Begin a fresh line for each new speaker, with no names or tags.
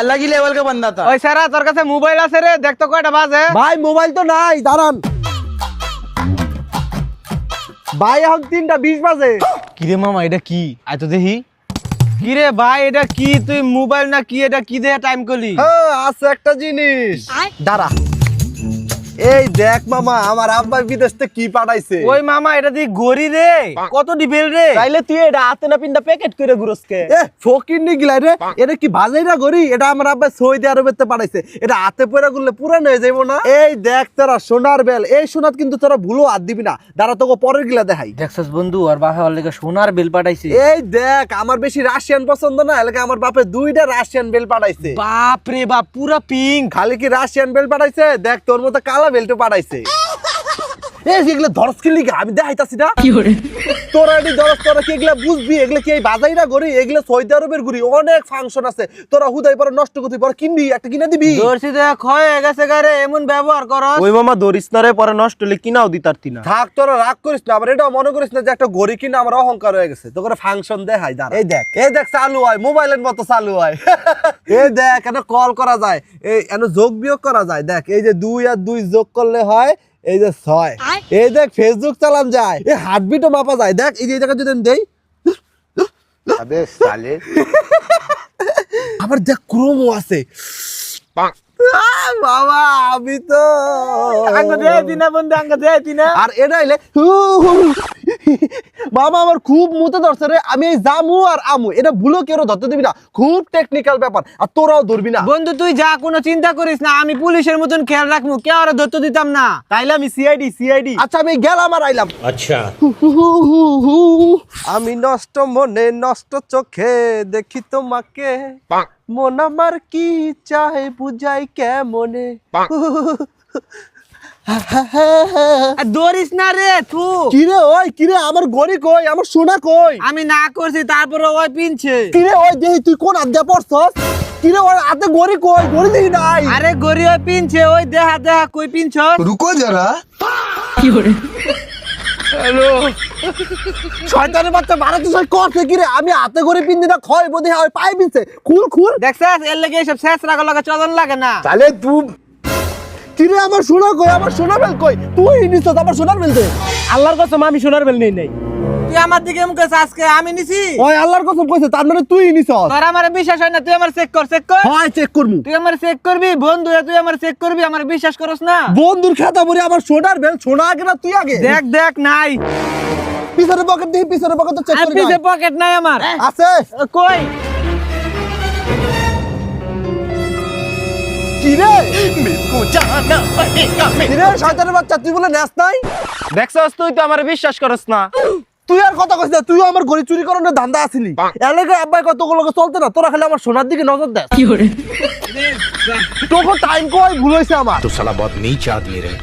अलग ही लेवल का बंदा था।
ওই স্যারা তোর কাছে মোবাইল আছে রে, দেখ তো কয়টা বাজে।
ভাই মোবাইল তো নাই, দাঁড়ান ভাই, এখন 3:20 বাজে।
কিরে মামা এটা কি? আয় তো দেখি। কিরে ভাই এটা কি? তুই মোবাইল না কি এটা কি দিয়ে টাইম করলি?
হ্যাঁ আছে একটা জিনিস, দাঁড়া। এই দেখ মামা, আমার আব্বা বিদেশ থেকে কি পাঠাইছে।
ওই মামা এটা দিয়ে গড়ি রে, কত ডিবেল রে।
তাইলে তুই এটা হাতে না পিন্দা প্যাকেট করে ঘুরসকে। এ ফকির নি গিলাই রে, এটা কি ভাজাইরা গরি? এটা আমার আব্বা সৌদি আরবের তে পাঠাইছে। এটা হাতে পয়রা গুললে পুরান হয়ে যাইবো না? এই দেখ তোরা সোনার বেল, এই সোনাত কিন্তু তোরা ভুলো হাত দিবি না। দাঁড়া তোকে পরের গিলা দেখাই।
দেখছস বন্ধু আর বাপে ওর লেগে সোনার বেল পাঠাইছে।
এই দেখ, আমার বেশি রাশিয়ান পছন্দ না, এলাকা আমার বাপে 2টা রাশিয়ান বেল পাঠাইছে।
বাপ রে বাপ, পুরা পিঙ্ক।
খালি কি রাশিয়ান বেল পাঠাইছে, দেখ তোর মতো কালা বেলটা পাঠাইছে। এই যেগুলো ধরস কি লিগা আমি দেখাইতাছি না, তোরা এটি ধরস, তোরা কি এগুলা বুঝবি? এগুলা কি এই বাজাইরা গড়ি? এগুলা সৌদি আরবের গড়ি, অনেক ফাংশন আছে। তোরা হুদাই পরে নষ্ট করতে পরে কিনবি, একটা কিনা দিবি।
দর্শি দেখ হয়ে গেছে গারে, এমন ব্যবহার করস।
ওই মামা ধরিস না রে, পরে নষ্ট হলে কিনাও দিতারতি না। থাক তোরা রাগ করিস না, আবার এটাও মনে করিস না যে একটা গড়ি কিনা আমার অহংকার হয়ে গেছে। তো করে ফাংশন দেখাই, দাঁড়া। এই দেখ, এই দেখ চালু হয়, মোবাইলের মতো চালু হয়। এই দেখ, এনে কল করা যায়, এই এনে যোগ বিয়োগ করা যায়। দেখ এই যে 2 আর 2 যোগ করলে হয় এই যে 6। এই দেখ ফেসবুক চালান যায়, এই হার্টবিটও মাপা যায়। দেখ এই যে জায়গা যদি আমি দেই,
अबे साले।
আবার দেখ ক্রোমও আছে। বাবা আমি তো
আঙ্গ দে দিনা বন্ধু, আঙ্গ দে দিনা।
আর এটা হইলে মামা আমার খুব মুতে ধরছে রে। আমি এই জামু আর আমু এটা ভুলো কেউ ধরতে দিবি না, খুব টেকনিক্যাল ব্যাপার, আর তোরাও ধরবি না।
বন্ধু তুই যা, কোনো চিন্তা করিস না, আমি পুলিশের মতন খেয়াল রাখবো, কেউ আর ধরতে দিতাম না।
তাইলে আমি সিআইডি। আচ্ছা আমি গেলাম আর আইলাম।
अच्छा।
আমি নষ্ট মনে নষ্ট চোখে দেখি তোমাকে, মন আমার কি চাহে বুঝাই কেমনে।
দৌড়িস না রে তু।
কিরে ওই, কিরে আমার গড়ি কই, আমার সোনা কই?
আমি না করছি তারপরে ওই পিনছে।
কিরে ওই দেখি তুই কোন আড্ডা পড়ছস? কিরে ওই হাতে গড়ি কই? গড়ি দেখি নাই।
আরে গড়ি ওই পিনছে, ওই দেখা দেখা কই পিনছ।
रुको जरा।
শয়তানের বাচ্চা ভারত সই করছে কিরে? আমি হাতে গড়ি পিনদি না, খয় বদি হয় পায়ে পিনছে। খুল
দেখছস এর লাগি এসব শেষ রাগা লাগা চলন লাগে না।
তাহলে তুই কিরে আমার সোনা কই? আমার সোনা বেল কই? তুই নিছস আমার সোনার বেল দে।
আল্লাহর কসম আমি সোনার বেল নেই নাই। তুই আমার দিকে মুখে আজকে আমি নিছি।
ওই আল্লাহর কসম কইছে, তার মানে তুই নিছস।
তোর আমার বিশ্বাস হয় না, তুই আমার চেক কর।
হয় চেক করমু।
তুই আমার চেক করবি বন্ধু, তুই আমার চেক করবি, আমার বিশ্বাস করস না।
বন্ধুর খাতা ভরে আমার সোনার বেল, সোনা আগে না তুই আগে?
দেখ নাই।
পিছনের পকেট দেখি, পিছনের পকেট তো চেক
আর
করি
পিছে
না।
পকেট নাই আমার।
আছে
কই?
কিরে? কিরে শয়তানের বাচ্চা, তুই বলে নেস নাই?
দেখছস তুই তো আমার বিশ্বাস করস না।
তুই আর কথা কইছিস না, তুইও আমার ঘড়ি চুরি করানোর ধান্দা আছিলি। এলাকায় আব্বাই কতগুলো চলতে না, তোরা খালি আমার সোনার দিকে নজর দেস। তোকে টাইম কই ভুল হইছে আমার।
तो साला बहुत नीच आदमी रहे।